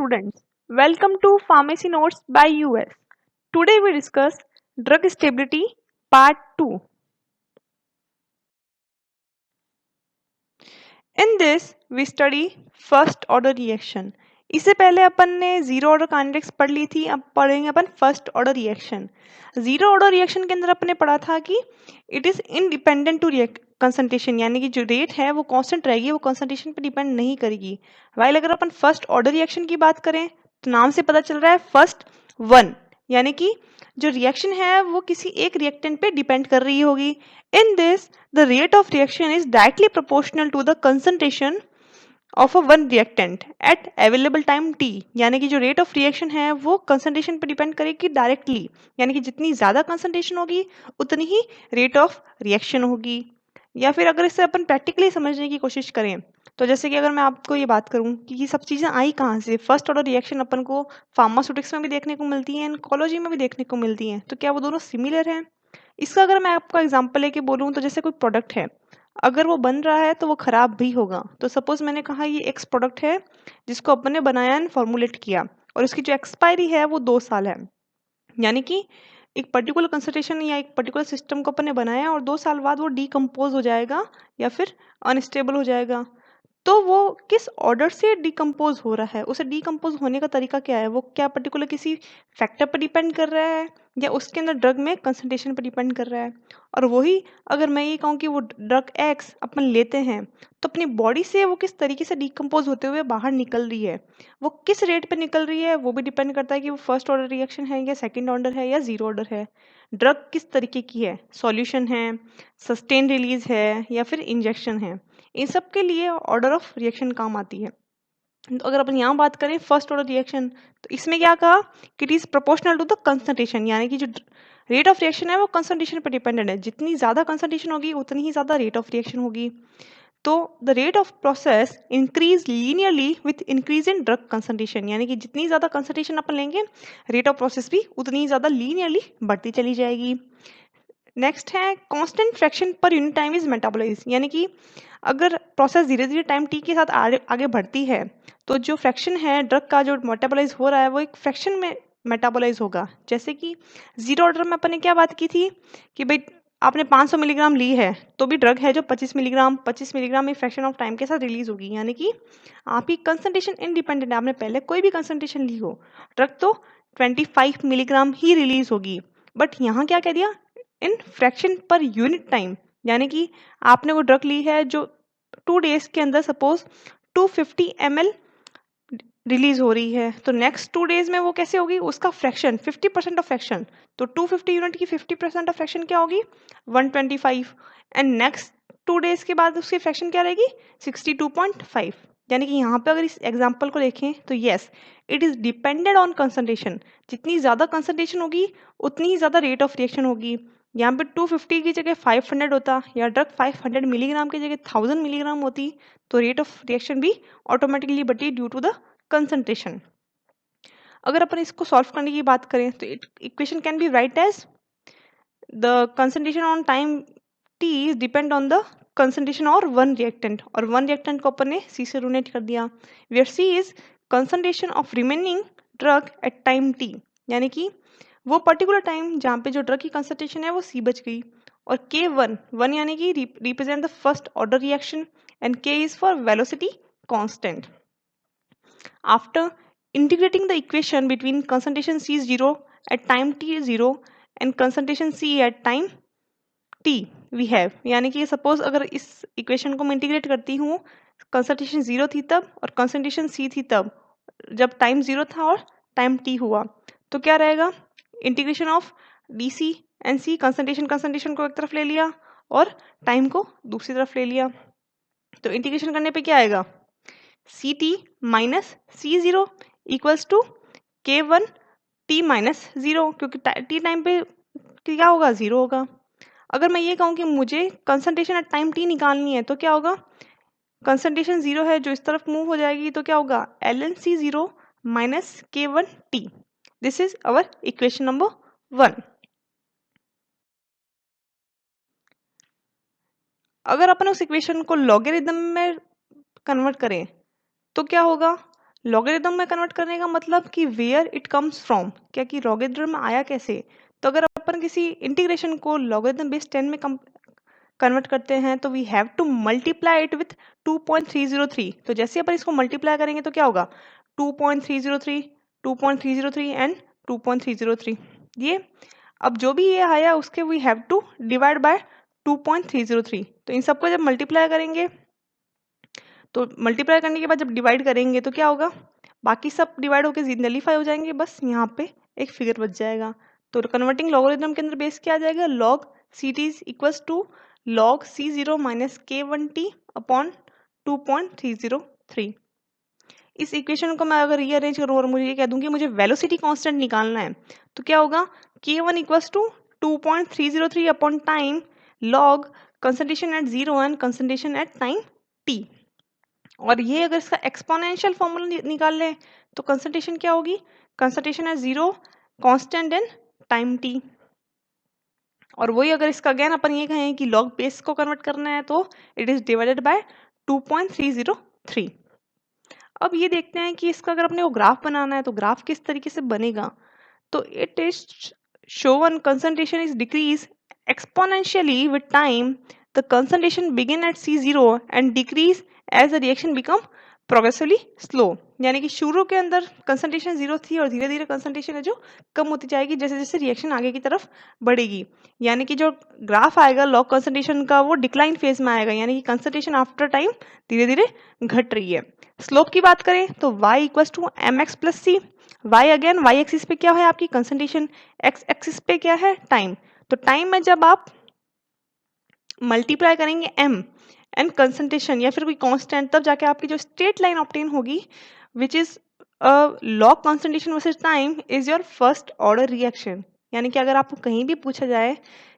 students. Welcome to Pharmacy Notes by US. Today we discuss drug stability part 2. In this we study first order reaction. इससे पहले अपन ने zero order kinetics पढ़ ली थी, अब पढ़ेंगे अपन first order reaction. Zero order reaction के अंदर अपन ने पढ़ा था कि it is independent to concentration, यानी कि जो रेट है वो कांस्टेंट रहेगी, वो कंसंट्रेशन पे डिपेंड नहीं करेगी। वाइल अगर अपन फर्स्ट ऑर्डर रिएक्शन की बात करें तो नाम से पता चल रहा है फर्स्ट वन, यानी कि जो रिएक्शन है वो किसी एक रिएक्टेंट पे डिपेंड कर रही होगी। In this the rate of reaction is directly proportional to the concentration of a one reactant at available time T, यानी कि जो रेट ऑफ रिएक्शन है वो कंसंट्रेशन पर डिपेंड करेगी डायरेक्टली, यानी कि जितनी ज़्यादा कंसंट्रेशन होगी उतनी ही रेट ऑफ रिएक्शन होगी। या फिर अगर इसे अपन प्रैक्टिकली समझने की कोशिश करें तो जैसे कि अगर मैं आपको ये बात करूं कि ये सब चीज़ें आई कहाँ से, फर्स्ट ऑर्डर रिएक्शन अपन को फार्मास्यूटिक्स में भी देखने को मिलती हैं, इनकोलॉजी में भी देखने को मिलती हैं, तो क्या वो दोनों सिमिलर हैं? इसका अगर मैं आपको एग्जांपल लेके बोलूँ तो जैसे कोई प्रोडक्ट है, अगर वो बन रहा है तो वो खराब भी होगा। तो सपोज मैंने कहा ये एक्स प्रोडक्ट है जिसको अपन ने बनाया एंड फॉर्मुलेट किया और उसकी जो एक्सपायरी है वो 2 साल है, यानी कि एक पर्टिकुलर कंसंट्रेशन या एक पर्टिकुलर सिस्टम को अपन ने बनाया और 2 साल बाद वो डीकम्पोज हो जाएगा या फिर अनस्टेबल हो जाएगा। तो वो किस ऑर्डर से डिकम्पोज हो रहा है, उसे डिकम्पोज होने का तरीका क्या है, वो क्या पर्टिकुलर किसी फैक्टर पर डिपेंड कर रहा है या उसके अंदर ड्रग में कंसंट्रेशन पर डिपेंड कर रहा है। और वही अगर मैं ये कहूँ कि वो ड्रग एक्स अपन लेते हैं तो अपनी बॉडी से वो किस तरीके से डिकम्पोज होते हुए बाहर निकल रही है, वो किस रेट पे निकल रही है, वो भी डिपेंड करता है कि वो फर्स्ट ऑर्डर रिएक्शन है या सेकेंड ऑर्डर है या जीरो ऑर्डर है। ड्रग किस तरीके की है, सॉल्यूशन है, सस्टेन रिलीज है या फिर इंजेक्शन है, इन सब के लिए ऑर्डर ऑफ रिएक्शन काम आती है। तो अगर अपन यहाँ बात करें फर्स्ट ऑर्डर रिएक्शन तो इसमें क्या कहा कि it is proportional to the concentration, यानी कि जो रेट ऑफ रिएक्शन है वो कंसंट्रेशन पर डिपेंडेंट है, जितनी ज़्यादा कंसंट्रेशन होगी उतनी ही ज़्यादा रेट ऑफ रिएक्शन होगी। तो the rate of process increase linearly with increase in drug concentration, यानी कि जितनी ज़्यादा कंसंट्रेशन अपन लेंगे रेट ऑफ प्रोसेस भी उतनी ही ज़्यादा लीनियरली बढ़ती चली जाएगी। नेक्स्ट है constant fraction per unit time is metabolise, यानी कि अगर प्रोसेस धीरे धीरे टाइम टी के साथ आगे बढ़ती है तो जो फ्रैक्शन है ड्रग का जो मेटाबोलाइज हो रहा है वो एक फ्रैक्शन में मेटाबोलाइज होगा। जैसे कि जीरो ऑर्डर में अपन ने क्या बात की थी कि भाई आपने 500 मिलीग्राम ली है तो भी ड्रग है जो 25 मिलीग्राम एक फ्रैक्शन ऑफ टाइम के साथ रिलीज होगी, यानी कि आपकी कंसंट्रेशन इंडिपेंडेंट है, आपने पहले कोई भी कंसंट्रेशन ली हो ड्रग तो 25 मिलीग्राम ही रिलीज होगी। बट यहाँ क्या कह दिया, in fraction per unit time, यानी कि आपने वो ड्रग ली है जो 2 डेज के अंदर सपोज 250 ml रिलीज हो रही है, तो नेक्स्ट 2 डेज में वो कैसे होगी, उसका फ्रैक्शन 50% ऑफ फ्रैक्शन, तो 250 यूनिट की 50% ऑफ फ्रैक्शन क्या होगी 125, एंड नेक्स्ट 2 डेज के बाद उसकी फ्रैक्शन क्या रहेगी 62.5। यानी कि यहाँ पे अगर इस एग्जाम्पल को देखें तो yes it is depended on concentration, जितनी ज़्यादा कंसंट्रेशन होगी उतनी ही ज़्यादा रेट ऑफ रिएक्शन होगी। यहाँ पे 250 की जगह 500 होता या ड्रग 500 मिलीग्राम की जगह 1000 मिलीग्राम होती तो रेट ऑफ रिएक्शन भी ऑटोमेटिकली बढ़ती ड्यू टू द कंसंट्रेशन। अगर अपन इसको सॉल्व करने की बात करें तो equation can be write as the concentration on time T is depend on the concentration और वन रिएक्टेंट, और वन रिएक्टेंट को अपन ने सी से डोनेट कर दिया, where C is concentration of remaining drug at time T, यानी कि वो पर्टिकुलर टाइम जहाँ पे जो ड्रग की कंसंट्रेशन है वो सी बच गई, और के वन यानी कि represent the first order reaction and K is for velocity constant. After integrating the equation between concentration C is 0 at time t is 0 and concentration C at time t we have, यानी कि suppose अगर इस equation को मैं integrate करती हूँ, concentration 0 थी तब और कंसंट्रेशन C थी तब, जब टाइम 0 था और टाइम t हुआ, तो क्या रहेगा integration of D C and C, concentration को एक तरफ ले लिया और टाइम को दूसरी तरफ ले लिया, तो इंटीग्रेशन करने पे क्या आएगा C T minus C zero equals to K one T minus zero, क्योंकि टी टाइम पे क्या होगा जीरो होगा। अगर मैं ये कहूँ कि मुझे कंसंट्रेशन एट टाइम टी निकालनी है तो क्या होगा, कंसंट्रेशन जीरो है जो इस तरफ मूव हो जाएगी तो क्या होगा L N C zero minus K one T. This is our equation number 1। अगर अपन उस इक्वेशन को लॉगरिथम में कन्वर्ट करें तो क्या होगा, लॉगरिथम में कन्वर्ट करने का मतलब कि वेयर इट कम्स फ्रॉम, क्या कि लॉगरिथम में आया कैसे। तो अगर अपन किसी इंटीग्रेशन को लॉगरिथम बेस 10 में कन्वर्ट करते हैं तो we have to multiply it with 2.303। तो जैसे अपन इसको मल्टीप्लाई करेंगे तो क्या होगा 2.303, 2.303 एंड 2.303। ये अब जो भी ये आया उसके we have to divide by 2.303। तो इन सबको जब मल्टीप्लाई करेंगे तो मल्टीप्लाई करने के बाद जब डिवाइड करेंगे तो क्या होगा, बाकी सब डिवाइड होकर नलीफाई हो जाएंगे, बस यहाँ पे एक फिगर बच जाएगा। तो कन्वर्टिंग लॉगरिथम के अंदर बेस क्या आ जाएगा, log ct is equals to log c0 minus k1t upon 2.303। इस इक्वेशन को मैं अगर रीअरेंज करूँ और मुझे ये कह दूं कि मुझे वेलोसिटी कांस्टेंट निकालना है तो क्या होगा, k1 equals to 2.303 upon time log concentration at 0 and concentration at time t। और ये अगर इसका एक्सपोनेंशियल फॉर्मूला निकाल लें तो कंसंट्रेशन क्या होगी, concentration at 0 constant in time t। और वही अगर इसका अगेन अपन ये कहें कि log बेस को कन्वर्ट करना है तो इट इज डिवाइडेड बाय 2.303। अब ये देखते हैं कि इसका अगर अपने को ग्राफ बनाना है तो ग्राफ किस तरीके से बनेगा। तो it is shown concentration is decrease exponentially with time. The concentration begin at C0 and decrease as the reaction become progressively slow। यानी कि शुरू के अंदर कंसंट्रेशन 0 थी और धीरे धीरे कंसंट्रेशन है जो कम होती जाएगी जैसे जैसे रिएक्शन आगे की तरफ बढ़ेगी। यानी कि जो ग्राफ आएगा लॉग कंसंट्रेशन का वो डिक्लाइन फेज में आएगा, यानी कि कंसंट्रेशन आफ्टर टाइम धीरे धीरे घट रही है। स्लोप की बात करें तो y equals to M X plus C. y again y axis पे क्या है आपकी कंसंट्रेशन, x एक्सिस पे क्या है टाइम। तो टाइम में जब आप मल्टीप्लाई करेंगे m एंड कंसंट्रेशन या फिर कोई कांस्टेंट तब जाके आपकी जो स्ट्रेट लाइन ऑब्टेन होगी which is log concentration versus time is your first order reaction. यानी कि अगर आपको कहीं भी पूछा जाए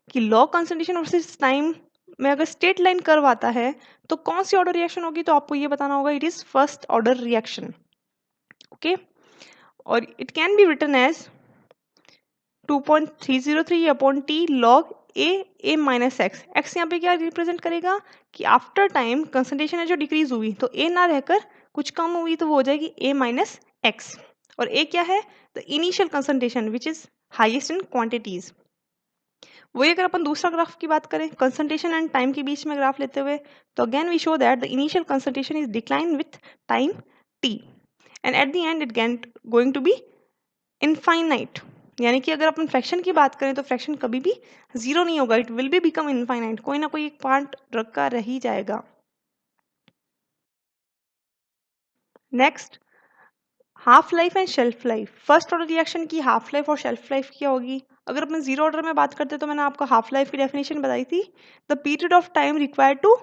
कि लॉग कंसंट्रेशन वर्सेस टाइम में अगर स्ट्रेट लाइन कर्व आता है तो कौन सी ऑर्डर रिएक्शन होगी, तो आपको ये बताना होगा it is first order reaction. Okay, और it can be written as 2.303 upon T log A minus X. X यहाँ पे क्या रिप्रेजेंट करेगा कि आफ्टर टाइम कंसंट्रेशन है जो डिक्रीज हुई तो ए ना रहकर कुछ कम हुई तो वो हो जाएगी ए माइनस एक्स। और ए क्या है, the initial concentration which is highest in quantities. वही अगर अपन दूसरा ग्राफ की बात करें कंसंट्रेशन एंड टाइम के बीच में ग्राफ लेते हुए तो again we show that the initial concentration is decline with time T and at the end it going to be infinite. यानी कि अगर अपन फ्रैक्शन की बात करें तो फ्रैक्शन कभी भी जीरो नहीं होगा, it will be become infinite, कोई ना कोई एक पार्ट रखा रह ही जाएगा। Next half life and shelf life. First order reaction की हाफ लाइफ और शेल्फ लाइफ क्या होगी। अगर अपन जीरो ऑर्डर में बात करते तो मैंने आपको हाफ लाइफ की डेफिनेशन बताई थी, the period of time required to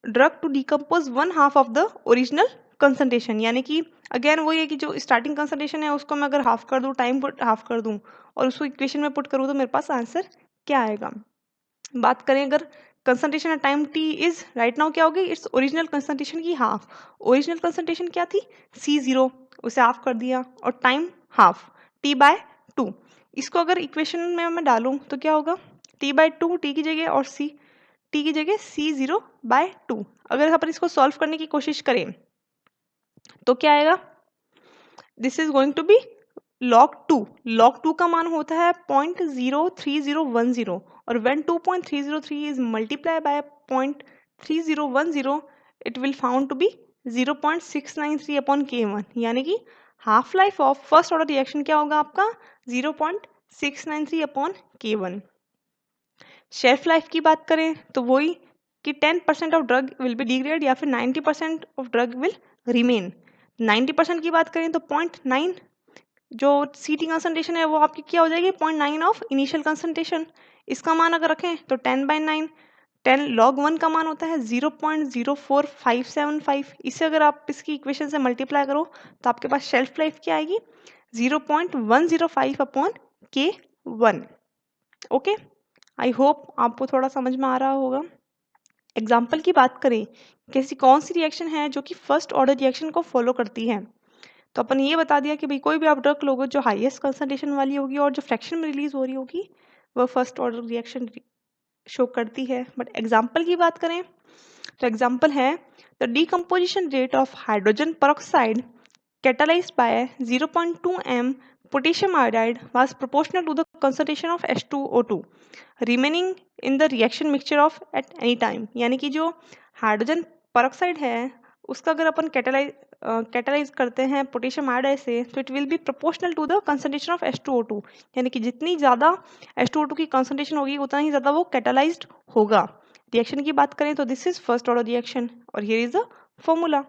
drug to decompose one half of the original concentration. यानी कि अगेन वही है कि जो स्टार्टिंग कंसंट्रेशन है उसको मैं अगर हाफ कर दूं, टाइम हाफ कर दूं और उसको इक्वेशन में पुट करूं तो मेरे पास आंसर क्या आएगा। बात करें अगर concentration at time T is right now क्या होगी, इट्स ओरिजिनल कंसंट्रेशन की हाफ। ओरिजिनल कंसंट्रेशन क्या थी C0, उसे हाफ कर दिया और टाइम हाफ T/2। इसको अगर इक्वेशन में मैं डालूं तो क्या होगा T/2 टी की जगह और टी की जगह C0/2। अगर अपन इसको सॉल्व करने की कोशिश करें तो क्या आएगा, this is going to be log 2 का मान होता है 0.03010 और when 2.303 is multiplied by 0.3010 it will found to be 0.693 upon k1। यानी कि half life of first order reaction क्या होगा आपका 0.693 अपॉन k1। शेल्फ लाइफ की बात करें तो वही कि 10% of drug will be degrade या फिर 90% ऑफ ड्रग विल रिमेन। 90% की बात करें तो 0.9 जो सीटी कंसंट्रेशन है वो आपकी क्या हो जाएगी 0.9 ऑफ इनिशियल कंसंट्रेशन। इसका मान अगर रखें तो 10/9, 10 log 1 का मान होता है 0.04575। इसे अगर आप इसकी इक्वेशन से मल्टीप्लाई करो तो आपके पास शेल्फ लाइफ क्या आएगी 0.105 upon K1। Okay, I hope आपको थोड़ा समझ में आ रहा होगा। एग्जाम्पल की बात करें कैसी कौन सी रिएक्शन है जो कि फर्स्ट ऑर्डर रिएक्शन को फॉलो करती है, तो अपन ये बता दिया कि भाई कोई भी आप ड्रग लोगे जो हाईएस्ट कंसंट्रेशन वाली होगी और जो फ्रैक्शन में रिलीज हो रही होगी वह फर्स्ट ऑर्डर रिएक्शन शो करती है। बट एग्जाम्पल की बात करें तो एग्जाम्पल है the decomposition rate of hydrogen peroxide catalyzed by 0.2 m potassium iodide was proportional to the concentration of H2O2 remaining in the reaction mixture of at any time। यानी कि जो हाइड्रोजन peroxide है उसका अगर अपन कैटालाइज करते हैं potassium iodide से तो it will be proportional to the concentration of H2O2। यानी कि जितनी ज़्यादा H2O2 की कंसंट्रेशन होगी उतना ही ज़्यादा वो कैटालाइज्ड होगा। रिएक्शन की बात करें तो this is first order reaction और here is the formula.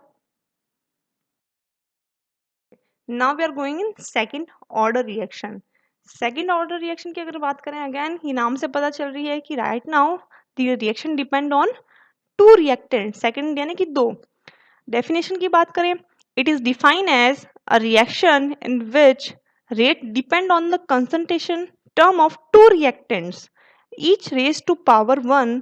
Now we are going in second order reaction. Second order reaction की अगर बात करें अगेन ये नाम से पता चल रही है कि right now the reaction depend on two reactant. Second यानी कि दो। डेफिनेशन की बात करें it is defined as a reaction in which rate depend on the concentration term of two reactants each raised to power 1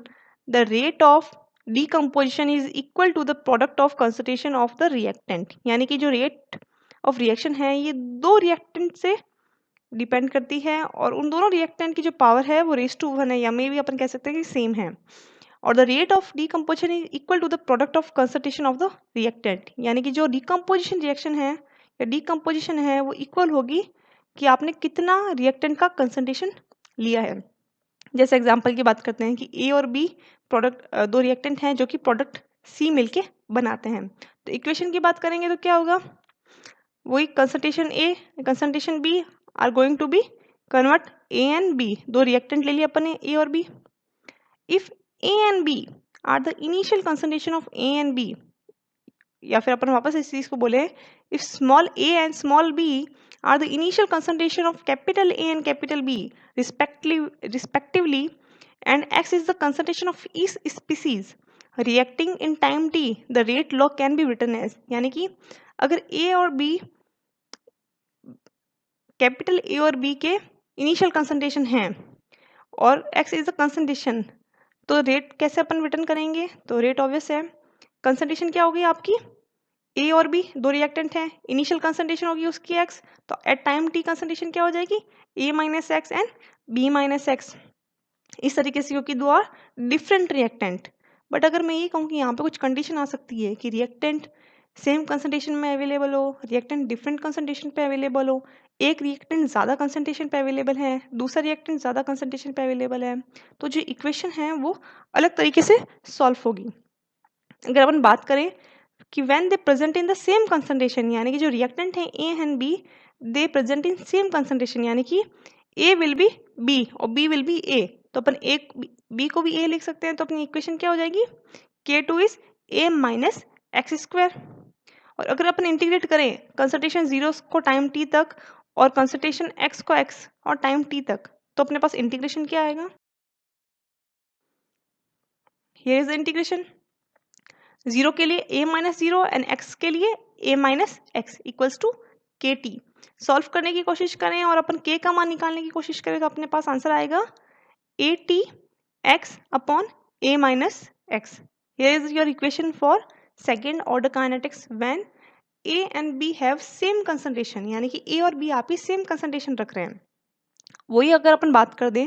the rate of decomposition is equal to the product of concentration of the reactant। यानी कि जो rate of reaction है ये दो reactant से depend करती है और उन दोनों रिएक्टेंट की जो पावर है वो रेस टू 1 है या मे भी अपन कह सकते हैं कि सेम है। और the rate of decomposition is equal to the product of concentration of the reactant. यानी कि जो डीकम्पोजिशन रिएक्शन है या डीकम्पोजिशन है वो इक्वल होगी कि आपने कितना रिएक्टेंट का कंसंट्रेशन लिया है। जैसे एग्जांपल की बात करते हैं कि ए और बी प्रोडक्ट दो रिएक्टेंट हैं जो कि प्रोडक्ट सी मिलके बनाते हैं। तो इक्वेशन की बात करेंगे तो क्या होगा वही concentration A concentration B are going to be convert A and B. दो रिएक्टेंट ले लिए अपन ने ए और B. If A and B are the initial concentration of A and B या फिर अपन वापस इस चीज को बोले if small A and small B are the initial concentration of capital A and capital B respectively and X is the concentration of each species reacting in time t the rate log can be written as। यानी कि अगर A और B capital A और B के initial concentration है और X is the concentration तो rate कैसे अपन रिटर्न करेंगे तो रेट ऑब्वियस है कंसंट्रेशन क्या होगी आपकी ए और बी दो रिएक्टेंट हैं इनिशियल कंसंट्रेशन होगी उसकी एक्स तो एट टाइम टी कंसंट्रेशन क्या हो जाएगी A minus X and B minus X. इस तरीके से क्योंकि दो आर डिफरेंट रिएक्टेंट। बट अगर मैं ये कहूँ कि यहाँ पे कुछ कंडीशन आ सकती है कि रिएक्टेंट सेम कंसंट्रेशन में अवेलेबल हो रिएक्टेंट डिफरेंट कंसंट्रेशन पे अवेलेबल हो एक रिएक्टेंट ज़्यादा कंसंट्रेशन पे अवेलेबल है दूसरा रिएक्टेंट ज़्यादा कंसंट्रेशन पे अवेलेबल है तो जो इक्वेशन है वो अलग तरीके से सॉल्व होगी। अगर अपन बात करें कि when they present in the same concentration यानी कि जो रिएक्टेंट है A and B they present in same concentration यानी कि ए विल बी बी और बी विल बी ए तो अपन ए बी को भी ए लिख सकते हैं तो अपनी इक्वेशन क्या हो जाएगी K2 is A minus X square. और अगर अपन इंटीग्रेट करें कंसंट्रेशन जीरो को टाइम टी तक और कंसंट्रेशन एक्स को एक्स और टाइम टी तक तो अपने पास इंटीग्रेशन क्या आएगा here is the integration zero के लिए a minus zero and X के लिए a minus X equals to K T. Solve करने की कोशिश करें और अपन k का मान निकालने की कोशिश करें तो अपने पास आंसर आएगा A T x upon a minus x. Here is your equation for second order kinetics when a एंड b हैव सेम कंसंट्रेशन यानी कि a और b आप ही सेम कंसंट्रेशन रख रहे हैं। वही अगर अपन बात कर दें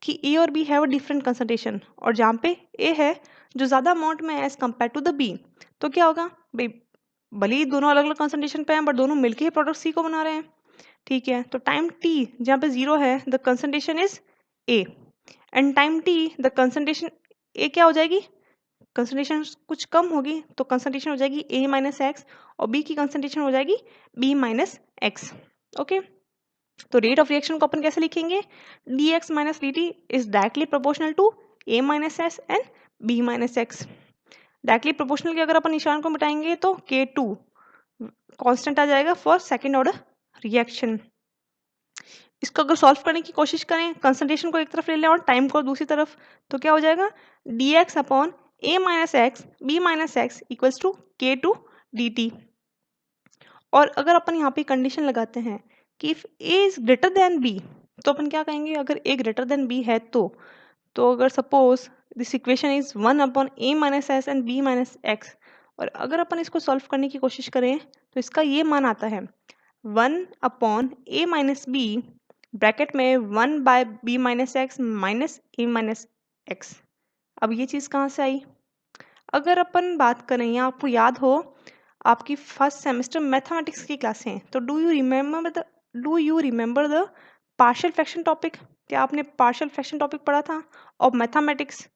कि ए और बी हैव डिफरेंट कंसंट्रेशन और जहाँ पे ए है जो ज़्यादा अमाउंट में है as compare to the B तो क्या होगा भाई भले ही दोनों अलग अलग कंसंट्रेशन पे हैं बट दोनों मिलके ही प्रोडक्ट सी को बना रहे हैं। ठीक है तो टाइम टी जहाँ पे जीरो है the concentration is A and time T the concentration A क्या हो जाएगी कंसंट्रेशन कुछ कम होगी तो कंसंट्रेशन हो जाएगी ए माइनस एक्स और बी की कंसंट्रेशन हो जाएगी बी माइनस एक्स। ओके तो रेट ऑफ रिएक्शन को अपन कैसे लिखेंगे D X minus D T is directly proportional to A minus S and B minus X. Directly proportional के अगर अपन निशान को मिटाएंगे तो K2 कांस्टेंट आ जाएगा फॉर सेकेंड ऑर्डर रिएक्शन। इसको अगर सॉल्व करने की कोशिश करें कंसंट्रेशन को एक तरफ ले लें और टाइम को दूसरी तरफ तो क्या हो जाएगा D X upon A minus X B minus X equals to K2 D T. और अगर अपन यहाँ पे कंडीशन लगाते हैं कि if A is greater than B तो अपन क्या कहेंगे अगर ए ग्रेटर देन बी है तो अगर suppose this equation is 1 upon A minus S and B minus X और अगर अपन इसको सॉल्व करने की कोशिश करें तो इसका ये मान आता है 1 upon A minus B bracket में 1 by B minus X minus A minus X. अब ये चीज़ कहाँ से आई अगर अपन बात करें या आपको याद हो आपकी फर्स्ट सेमेस्टर मैथमेटिक्स की क्लासें, तो do you remember the partial fraction topic? क्या आपने पार्शियल फ्रैक्शन टॉपिक पढ़ा था of mathematics,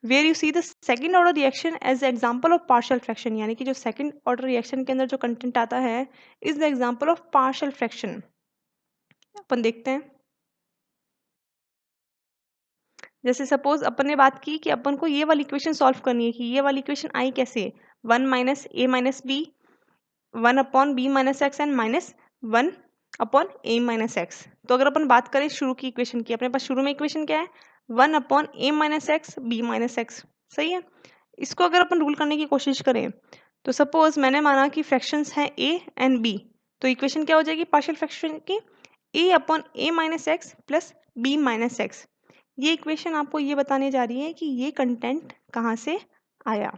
where you see the second order reaction as example of partial fraction, यानी कि जो सेकंड ऑर्डर रिएक्शन के अंदर जो कंटेंट आता है is the example of partial fraction. अपन देखते हैं, जैसे सपोज अपन ने बात की कि अपन को ये वाली इक्वेशन सॉल्व करनी है कि ये वाली इक्वेशन आई कैसे, 1 minus A minus B 1 upon B minus X and minus 1 upon A minus X. तो अगर अपन बात करें शुरू की इक्वेशन की, अपने पास शुरू में इक्वेशन क्या है, 1 upon A minus X B minus X, सही है। इसको अगर अपन रूल करने की कोशिश करें तो सपोज मैंने माना कि फ्रैक्शंस हैं ए एंड बी, तो इक्वेशन क्या हो जाएगी पार्शियल फ्रैक्शन की, A upon A minus X plus B minus X. ये इक्वेशन आपको ये बताने जा रही है कि ये कंटेंट कहाँ से आया,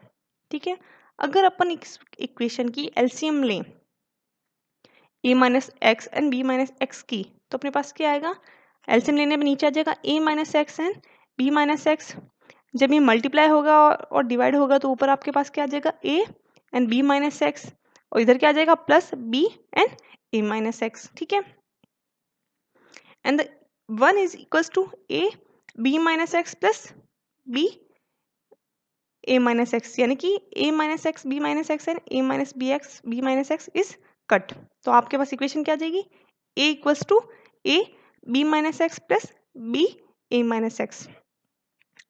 ठीक है। अगर अपन इस इक्वेशन की एलसीएम लें A minus X and B minus X की, तो अपने पास क्या आएगा, एलसीएम लेने में नीचे आ जाएगा A minus X and B minus X. जब ये मल्टीप्लाई होगा और डिवाइड होगा तो ऊपर आपके पास क्या आ जाएगा A and B minus X, और इधर क्या आ जाएगा plus B and A minus X, ठीक है। And the 1 is equals to A B minus X plus B A minus X, यानी कि A minus X B minus X and A minus B minus X is cut. तो आपके पास equation क्या आ जाएगी, A equals to A B minus X plus B A minus X.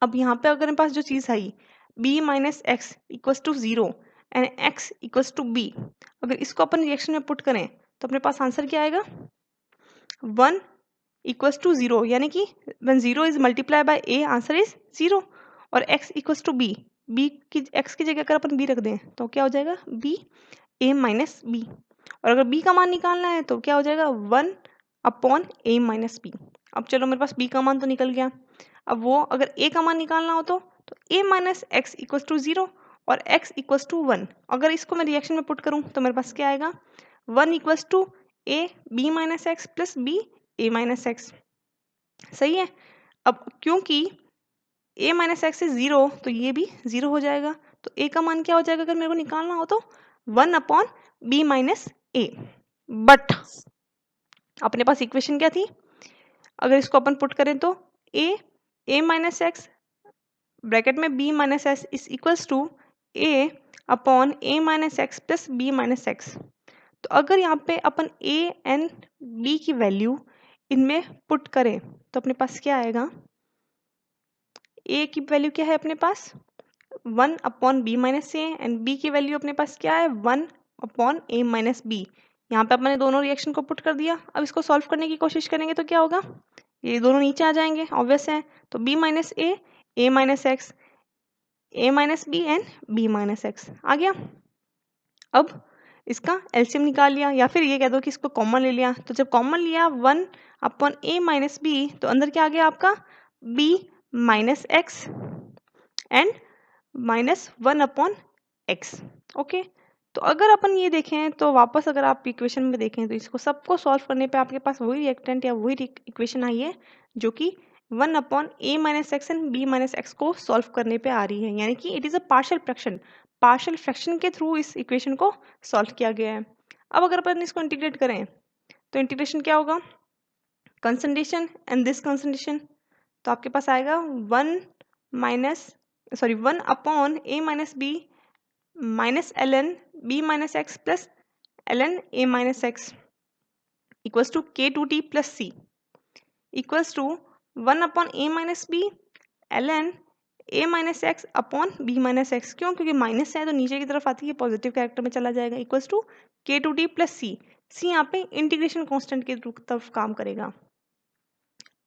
अब यहाँ पे अगर मेरे पास जो चीज़ आई B minus X equals to 0 and X equals to B, अगर इसको अपन रिएक्शन में पुट करें तो अपने पास आंसर क्या आएगा, 1 इक्वल्स टू 0, यानी कि when 0 is multiplied by a answer is 0, और x equals to b, b की x की जगह अगर अपन b रख दें तो क्या हो जाएगा b a माइनस b, और अगर b का मान निकालना है तो क्या हो जाएगा 1 अपॉन a माइनस b। अब चलो मेरे पास b का मान तो निकल गया, अब वो अगर a का मान निकालना हो तो a minus X equals to 0 और x इक्वल्स टू 1, अगर इसको मैं रिएक्शन में पुट करूँ तो मेरे पास क्या आएगा 1 equals to a b minus X plus b a minus X, सही है। अब क्योंकि a माइनस एक्स इज 0 तो ये भी 0 हो जाएगा, तो a का मान क्या हो जाएगा अगर मेरे को निकालना हो तो 1 upon b minus A. But अपने पास इक्वेशन क्या थी, अगर इसको अपन पुट करें तो a माइनस एक्स ब्रैकेट में b minus X is equals to a upon a minus X plus b minus X. तो अगर यहाँ पे अपन a एंड b की वैल्यू इनमें पुट करें तो अपने पास क्या आएगा, a की वैल्यू क्या है अपने पास 1 upon B minus A and b की वैल्यू अपने पास क्या है 1 अपॉन ए माइनस बी। यहाँ पे अपने दोनों रिएक्शन को पुट कर दिया, अब इसको सॉल्व करने की कोशिश करेंगे तो क्या होगा, ये दोनों नीचे आ जाएंगे ऑब्वियस है, तो b minus A minus X A minus B and B minus X आ गया। अब इसका एलसीएम निकाल लिया, या फिर ये कह दो कि इसको कॉमन ले लिया, तो जब कॉमन लिया 1 अपॉन ए माइनस बी तो अंदर क्या आ गया आपका b minus X and minus 1 upon x, okay. तो अगर अपन ये देखें तो वापस अगर आप इक्वेशन में देखें तो इसको सबको सॉल्व करने पे आपके पास वही रिएक्टेंट या वही इक्वेशन आई है जो कि 1 upon A minus X and B minus X को सॉल्व करने पे आ रही है, यानी कि it is a partial fraction के थ्रू इस इक्वेशन को सॉल्व किया गया है। अब अगर अपन इसको इंटीग्रेट करें तो इंटीग्रेशन क्या होगा, कंसंट्रेशन एंड दिस कंसंट्रेशन, तो आपके पास आएगा 1 upon A minus B minus L N B minus X plus L N A minus X equals to K two T plus C equals to 1 upon A minus B L N A minus X upon B minus X, क्यों, क्योंकि minus है तो नीचे की तरफ आती है positive character में चला जाएगा, equals to K two T plus सी यहाँ पे इंटीग्रेशन कांस्टेंट की तरफ काम करेगा।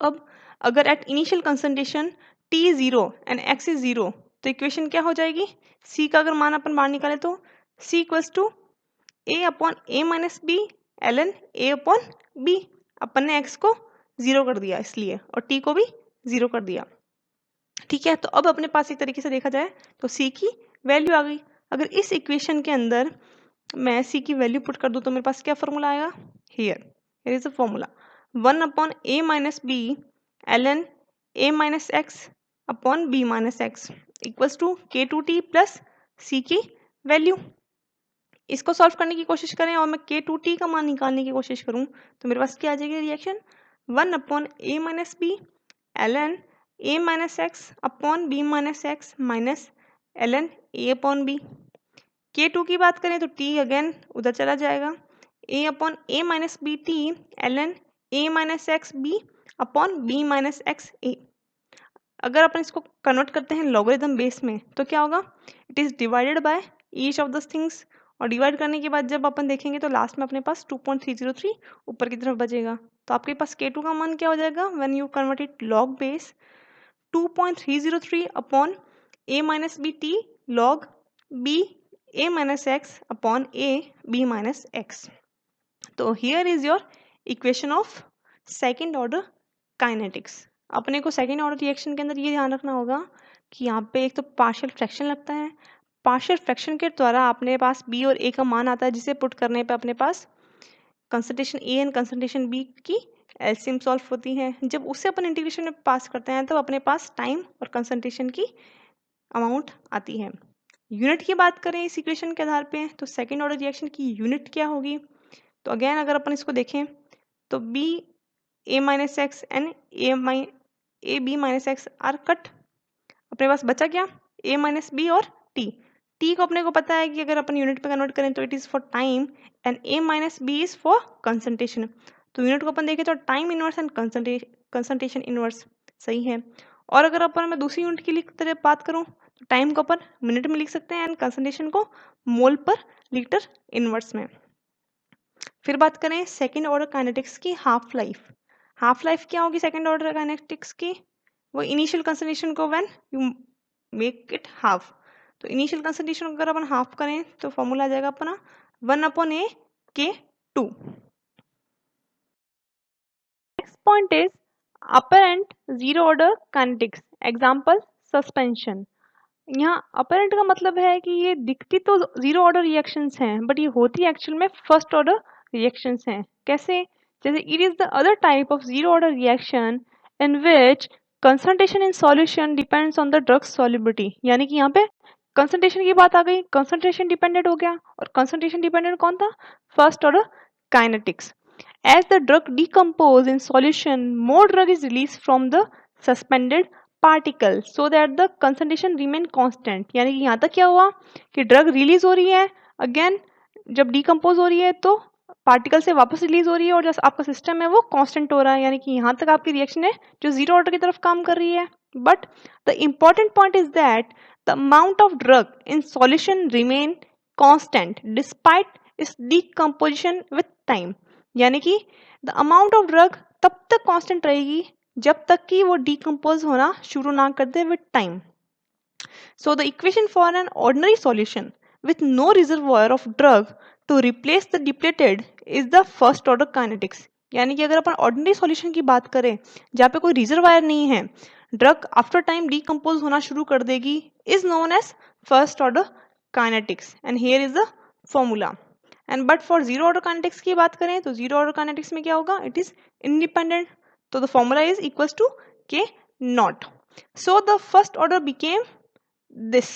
अब अगर at initial concentration t is 0 and x is 0 तो इक्वेशन क्या हो जाएगी, c का अगर मान अपन बाहर निकाले तो c equals to a upon A minus B L N A upon B, अपन ने x को 0 कर दिया इसलिए और t को भी 0 कर दिया, ठीक है। तो अब अपने पास एक तरीके से देखा जाए तो c की वैल्यू आ गई। अगर इस इक्वेशन के अंदर मैं c की वैल्यू पुट कर दूं तो मेरे पास क्या फॉर्मूला आएगा, here is a formula 1 upon A minus B L N A minus X upon B minus X equals to K two T plus C की वैल्यू। इसको सॉल्व करने की कोशिश करें और मैं K2T का मान निकालने की कोशिश करूं तो मेरे पास क्या आ जाएगी reaction 1/A minus B ln A minus X upon B minus X minus ln A upon B. K2 की बात करें तो T अगेन उधर चला जाएगा A upon A minus B T ln A minus X B upon B minus X A. अगर अपन इसको कन्वर्ट करते हैं लॉगरिथम बेस में तो क्या होगा, it is divided by each of this things, और डिवाइड करने के बाद जब अपन देखेंगे तो लास्ट में अपने पास 2.303 ऊपर की तरफ बचेगा। तो आपके पास K2 का मान क्या हो जाएगा when you convert it log base 2.303 upon A minus B T log B A minus X upon A B minus X. तो here is your equation of second order kinetics. अपने को सेकेंड ऑर्डर रिएक्शन के अंदर ये ध्यान रखना होगा कि यहाँ पे एक तो पार्शियल फ्रैक्शन लगता है, पार्शियल फ्रैक्शन के द्वारा अपने पास बी और ए का मान आता है जिसे पुट करने पे अपने पास concentration A and concentration B की एलसीएम सॉल्व होती है। जब उससे अपन इंटीग्रेशन में पास करते हैं तो अपने पास टाइम और कंसंट्रेशन की अमाउंट आती है। यूनिट की बात करें इस इक्वेशन के आधार पे तो सेकेंड ऑर्डर रिएक्शन की यूनिट क्या होगी, तो अगेन अगर अपन इसको देखें तो B A minus X and A B minus X are cut, अपने पास बचा क्या ए माइनस बी और टी को अपने को पता है कि अगर अपन यूनिट पे कन्वर्ट करें तो it is for time and A minus B is for concentration. तो यूनिट को अपन देखें तो time inverse and concentration inverse सही है। और अगर अपन मैं दूसरी यूनिट की तरह बात करूं तो टाइम को अपन मिनट में लिख सकते हैं एंड कंसंट्रेशन को मोल पर लीटर इनवर्स में। फिर बात करें सेकेंड ऑर्डर काइनेटिक्स की हाफ लाइफ। हाफ लाइफ क्या होगी सेकेंड ऑर्डर काइनेटिक्स की, वो इनिशियल कंसंट्रेशन को when you make it half. तो इनिशियल कंसंट्रेशन अगर अपन हाफ करें तो फॉर्मूला आ जाएगा अपना 1/A K2। Next point is apparent zero order kinetics example suspension. यहाँ अपरेंट का मतलब है कि ये दिखती तो जीरो ऑर्डर रिएक्शंस हैं बट ये होती एक्चुअल में फर्स्ट ऑर्डर रिएक्शंस हैं। कैसे, जैसे it is the other type of zero order reaction in which concentration in solution depends on the drug solubility. यानी कि यहाँ पे कंसंट्रेशन की बात आ गई, कंसंट्रेशन डिपेंडेंट हो गया और कंसंट्रेशन डिपेंडेंट कौन था, first order kinetics. As the drug decomposes in solution, more drug is released from the suspended particle so that the concentration remain constant। यानी कि यहाँ तक क्या हुआ कि ड्रग रिलीज हो रही है, अगेन जब डिकम्पोज हो रही है तो पार्टिकल से वापस रिलीज हो रही है और जो आपका सिस्टम है वो कांस्टेंट हो रहा है। यानी कि यहाँ तक आपकी रिएक्शन है जो जीरो ऑर्डर की तरफ काम कर रही है। But the important point is that the amount of drug in solution remain constant despite it's decomposition with time. यानी कि द अमाउंट ऑफ ड्रग तब तक कांस्टेंट रहेगी जब तक कि वो डिकम्पोज होना शुरू ना कर दे with time. So the equation for an ordinary solution with no reservoir of drug to replace the depleted is the first order kinetics. यानी कि अगर अपन ऑर्डिनरी सॉल्यूशन की बात करें जहाँ पे कोई रिजर्वायर नहीं है, ड्रग आफ्टर टाइम डिकम्पोज होना शुरू कर देगी, is known as first order kinetics and here is the formula. And but for zero order kinetics की बात करें तो जीरो ऑर्डर काइनेटिक्स में क्या होगा, it is independent. So the formula is equals to K naught. So the first order became this: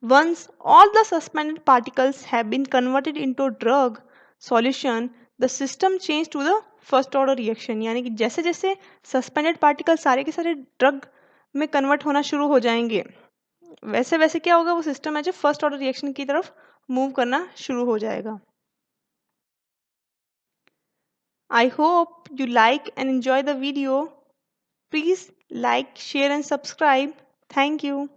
once all the suspended particles have been converted into drug solution, the system changed to the first order reaction। यानी कि जैसे जैसे suspended particle सारे के सारे drug में convert होना शुरू हो जाएंगे वैसे वैसे क्या होगा, वो सिस्टम है जो फर्स्ट ऑर्डर रिएक्शन की तरफ मूव करना शुरू हो जाएगा। I hope you like and enjoy the video. Please like, share and subscribe. Thank you.